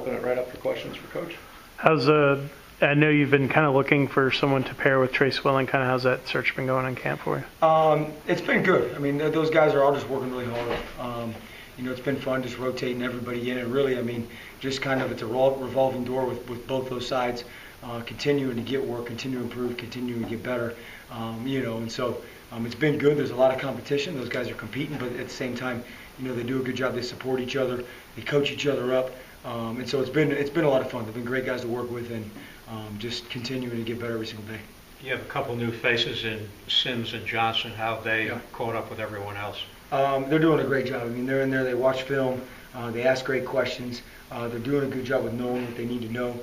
open it right up for questions for Coach. I know you've been kind of looking for someone to pair with Trey Swilling. Kind of how's that search been going in camp for you? It's been good. I mean, those guys are all just working really hard. It's been fun just rotating everybody in, and really, I mean, just kind of it's a revolving door with both those sides, continuing to get work, continue to improve, continuing to get better. And so it's been good. There's a lot of competition. Those guys are competing, but at the same time, they do a good job. They support each other. They coach each other up. And so it's been a lot of fun. They've been great guys to work with, and just continuing to get better every single day. You have a couple new faces in Sims and Johnson. How have they caught up with everyone else? They're doing a great job. I mean, they're in there. They watch film. They ask great questions. They're doing a good job with knowing what they need to know.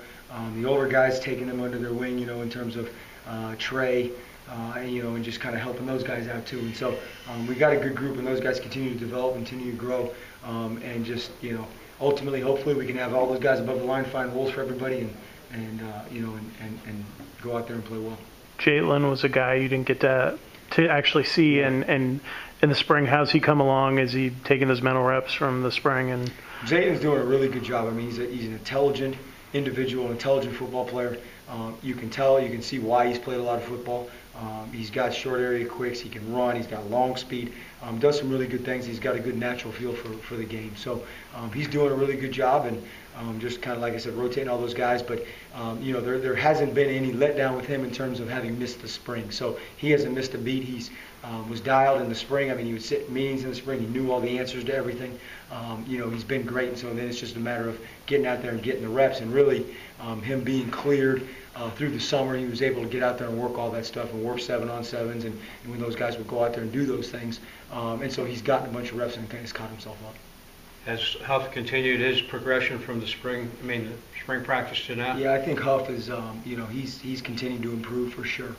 The older guys taking them under their wing, in terms of Trey, and just kind of helping those guys out too. And so we got a good group, and those guys continue to develop, continue to grow, and just ultimately, hopefully, we can have all those guys above the line, find holes for everybody, and go out there and play well. Jalen was a guy you didn't get to actually see, and in the spring, how's he come along? Is he taking those mental reps from the spring? And Jaden's doing a really good job. I mean, he's an intelligent individual, an intelligent football player. You can see why he's played a lot of football. He's got short area quicks. He can run. He's got long speed. Does some really good things. He's got a good natural feel for the game. So he's doing a really good job, and just kind of like I said, rotating all those guys. But there hasn't been any letdown with him in terms of having missed the spring. So he hasn't missed a beat. He's was dialed in the spring. I mean, he would sit in meetings in the spring. He knew all the answers to everything. He's been great. And so then it's just a matter of getting out there and getting the reps, and really him being cleared. Through the summer, he was able to get out there and work all that stuff and work 7-on-7s, and when those guys would go out there and do those things. And so he's gotten a bunch of reps and kind of caught himself up. Has Huff continued his progression from the spring practice to now? Yeah, I think Huff is, he's continued to improve for sure.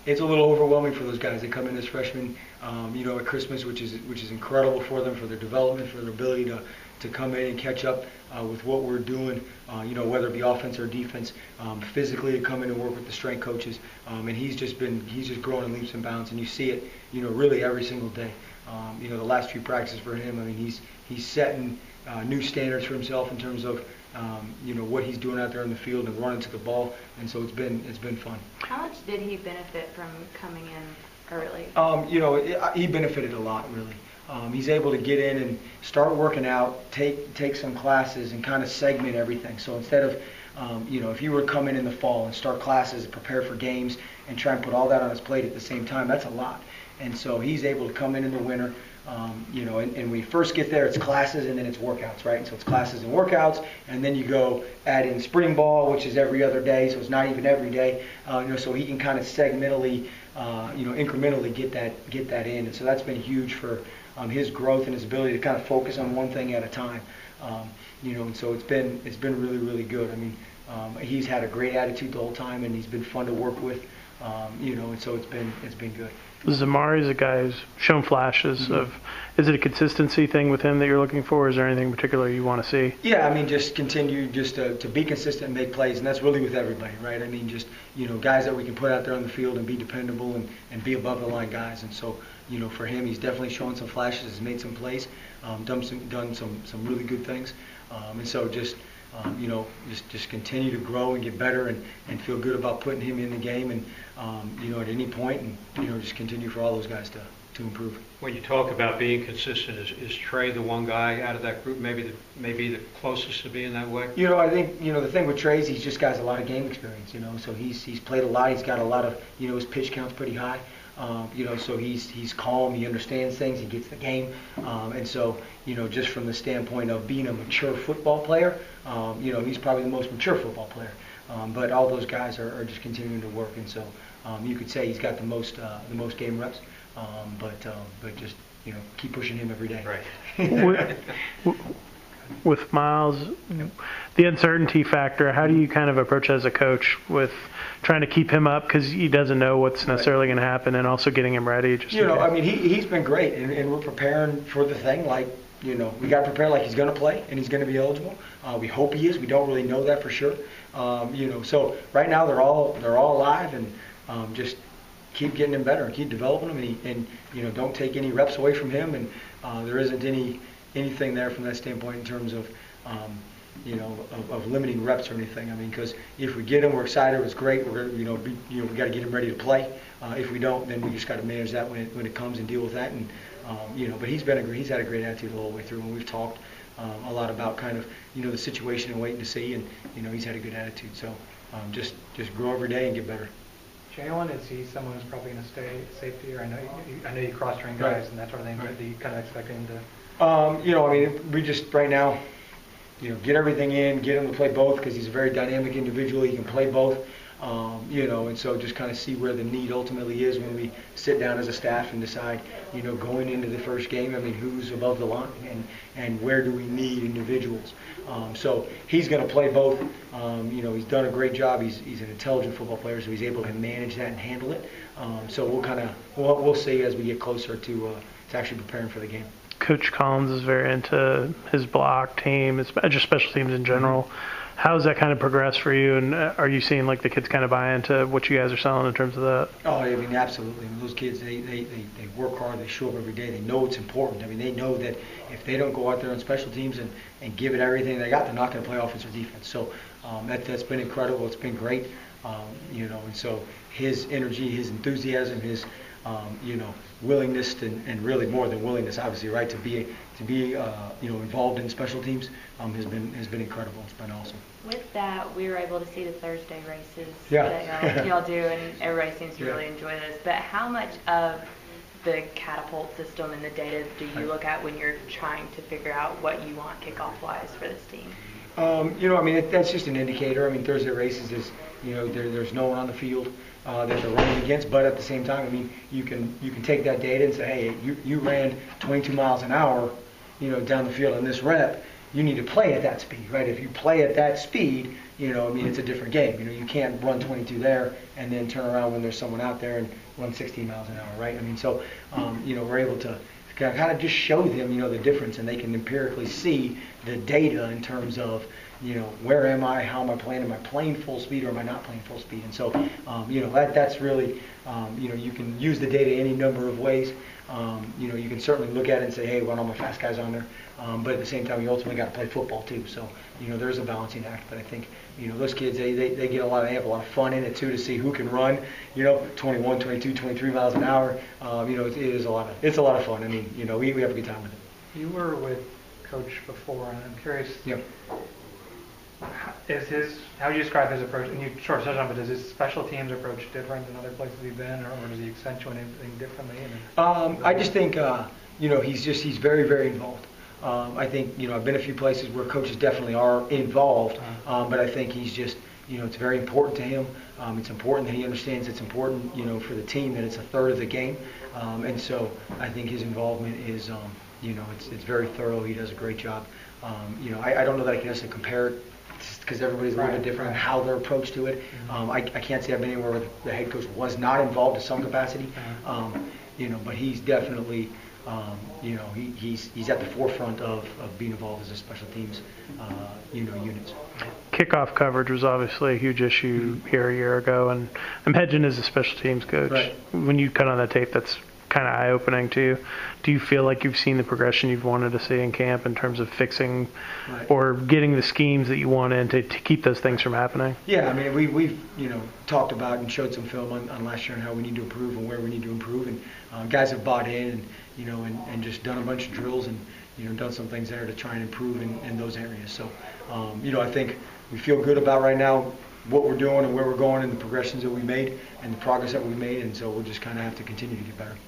It's a little overwhelming for those guys. They come in as freshmen, at Christmas, which is incredible for them, for their development, for their ability to come in and catch up with what we're doing, whether it be offense or defense, physically to come in and work with the strength coaches. And he's just growing in leaps and bounds, and you see it, really every single day. The last few practices for him, I mean, he's setting new standards for himself in terms of what he's doing out there in the field and running to the ball, and so it's been fun. How much did he benefit from coming in early? He benefited a lot, really. He's able to get in and start working out, take some classes, and kind of segment everything. So instead of, if you were to come in the fall and start classes, prepare for games, and try and put all that on his plate at the same time, that's a lot. And so he's able to come in the winter, and when you first get there, it's classes and then it's workouts, right? And so it's classes and workouts, and then you go add in spring ball, which is every other day, so it's not even every day. So he can kind of segmentally, incrementally get that in, and so that's been huge for his growth and his ability to kind of focus on one thing at a time. And so it's been really, really good. I mean, he's had a great attitude the whole time, and he's been fun to work with. And so it's been good. Zamari's a guy who's shown flashes of. Is it a consistency thing with him that you're looking for? Is there anything particular you want to see? Yeah, I mean, just continue to be consistent and make plays, and that's really with everybody, right? I mean, just guys that we can put out there on the field and be dependable and be above the line guys. And so for him, he's definitely shown some flashes, has made some plays, done some really good things, and so just continue to grow and get better and feel good about putting him in the game, and at any point, and just continue for all those guys to improve. When you talk about being consistent, is Trey the one guy out of that group maybe the closest to being that way? I think the thing with Trey is he's just got a lot of game experience. So he's played a lot. He's got a lot of his pitch count's pretty high. So he's calm. He understands things. He gets the game. And so just from the standpoint of being a mature football player, he's probably the most mature football player. But all those guys are just continuing to work, and so you could say he's got the most game reps. But just keep pushing him every day. Right. With Miles, the uncertainty factor, how do you kind of approach as a coach with trying to keep him up because he doesn't know what's necessarily going to happen, and also getting him ready? I mean, he's been great, and we're preparing for the thing like, we got to prepare like he's going to play and he's going to be eligible. We hope he is. We don't really know that for sure. So right now they're all alive, and just keep getting him better and keep developing him, and don't take any reps away from him, and there isn't anything there from that standpoint in terms of of limiting reps or anything. I mean, because if we get him, we're excited, it's great. We're gonna, we got to get him ready to play. If we don't, then we just got to manage that when it comes and deal with that. And but he's had a great attitude the whole way through, and we've talked a lot about kind of the situation and waiting to see, and he's had a good attitude. So just grow every day and get better. Jalen, is he someone who's probably going to stay safety? Or I know you cross-train guys Right. and that sort of thing. Right. But do you kind of expect him to? I mean, we just right now, get everything in, get him to play both because he's a very dynamic individual. He can play both, and so just kind of see where the need ultimately is when we sit down as a staff and decide, going into the first game. I mean, who's above the line and where do we need individuals? So he's going to play both. He's done a great job. He's an intelligent football player, so he's able to manage that and handle it. So we'll see as we get closer to actually preparing for the game. Coach Collins is very into his block team, just special teams in general. How has that kind of progressed for you, and are you seeing like the kids kind of buy into what you guys are selling in terms of that? Oh, I mean, absolutely. I mean, those kids, they work hard. They show up every day. They know it's important. I mean, they know that if they don't go out there on special teams and give it everything they got, they're not going to play offense or defense. So that's been incredible. It's been great. And so his energy, his enthusiasm, his willingness and really more than willingness, obviously, right, to be involved in special teams has been incredible. It's been awesome. With that, we were able to see the Thursday races Yeah. that y'all do, and everybody seems to really enjoy this. But how much of the catapult system and the data do you look at when you're trying to figure out what you want kickoff-wise for this team? That's just an indicator. I mean, Thursday races is, there's no one on the field that they're running against, but at the same time, I mean, you can take that data and say, hey, you ran 22 miles an hour, down the field in this rep. You need to play at that speed, right? If you play at that speed, it's a different game. You can't run 22 there and then turn around when there's someone out there and run 16 miles an hour, right? I mean, so, we're able to kind of just show them, the difference, and they can empirically see the data in terms of, where am I, how am I playing full speed or am I not playing full speed? And so, that's really, you can use the data any number of ways. You can certainly look at it and say, hey, well, all my fast guys on there. But at the same time, you ultimately got to play football too. So, there's a balancing act. But I think, those kids, they have a lot of fun in it too to see who can run, 21, 22, 23 miles an hour. It's a lot of fun. I mean, we have a good time with it. You were with Coach before, and I'm curious. Yeah. How do you describe his approach? And you sort of touched on it, but is his special teams approach different than other places you've been, or does he accentuate anything differently? I just think, he's very, very involved. I think, I've been a few places where coaches definitely are involved, but I think he's just, it's very important to him. It's important that he understands it's important, for the team that it's a third of the game. And so I think his involvement is, it's very thorough. He does a great job. I don't know that I can necessarily compare it because everybody's a little bit different in how their approach to it. I can't say I've been anywhere where the head coach was not involved to some capacity, but he's definitely, he's at the forefront of being involved as a special teams, units. Kickoff coverage was obviously a huge issue here a year ago, and I'm hedging as a special teams coach. Right. When you cut on that tape, that's kind of eye-opening to you. Do you feel like you've seen the progression you've wanted to see in camp in terms of fixing or getting the schemes that you want in to keep those things from happening? Yeah, I mean, we've talked about and showed some film on last year and how we need to improve and where we need to improve, and guys have bought in and just done a bunch of drills and done some things there to try and improve in those areas. So I think we feel good about right now what we're doing and where we're going and the progressions that we made and the progress that we made, and so we'll just kind of have to continue to get better.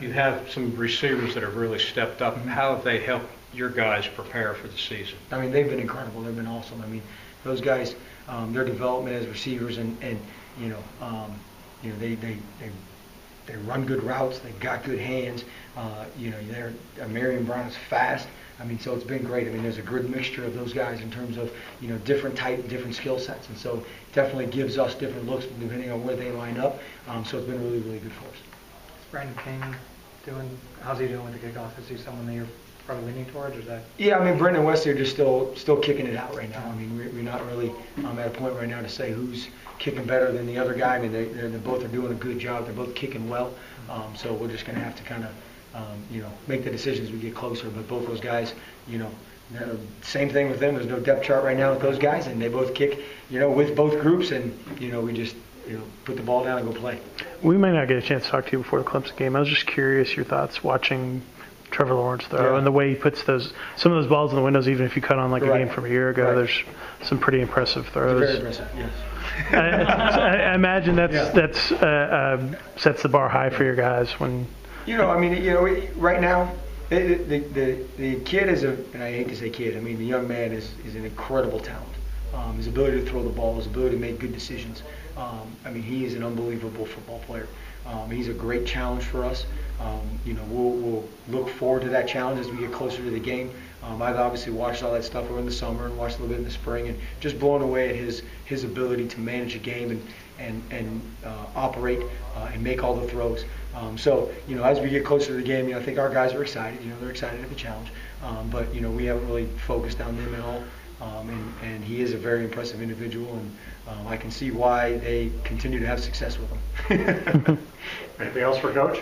You have some receivers that have really stepped up. How have they helped your guys prepare for the season? I mean, they've been incredible. They've been awesome. I mean, those guys, their development as receivers and they run good routes. They've got good hands. Marion Brown is fast. I mean, so it's been great. I mean, there's a good mixture of those guys in terms of, different different skill sets. And so it definitely gives us different looks depending on where they line up. So it's been really, really good for us. Is Brandon King how's he doing with the kickoff? Is he someone that you're probably leaning towards, or is that? Yeah, I mean, Brendan West, they're just still kicking it out right now. I mean, we're not really at a point right now to say who's kicking better than the other guy. I mean, they both are doing a good job. They're both kicking well. So we're just going to have to kind of, make the decisions as we get closer. But both those guys, Same thing with them. There's no depth chart right now with those guys, and they both kick, with both groups, and we just put the ball down and go play. We might not get a chance to talk to you before the Clemson game. I was just curious your thoughts watching Trevor Lawrence throw and the way he puts some of those balls in the windows. Even if you cut on like a game from a year ago, there's some pretty impressive throws. Very impressive, yes. I imagine that's sets the bar high for your guys when. Right now, the kid is and I hate to say kid, the young man is an incredible talent. His ability to throw the ball, his ability to make good decisions. He is an unbelievable football player. He's a great challenge for us. We'll look forward to that challenge as we get closer to the game. I've obviously watched all that stuff over in the summer and watched a little bit in the spring, and just blown away at his ability to manage a game and operate and make all the throws. As we get closer to the game, I think our guys are excited. They're excited at the challenge, but we haven't really focused on them at all. And he is a very impressive individual, and I can see why they continue to have success with him. Anything else for Coach?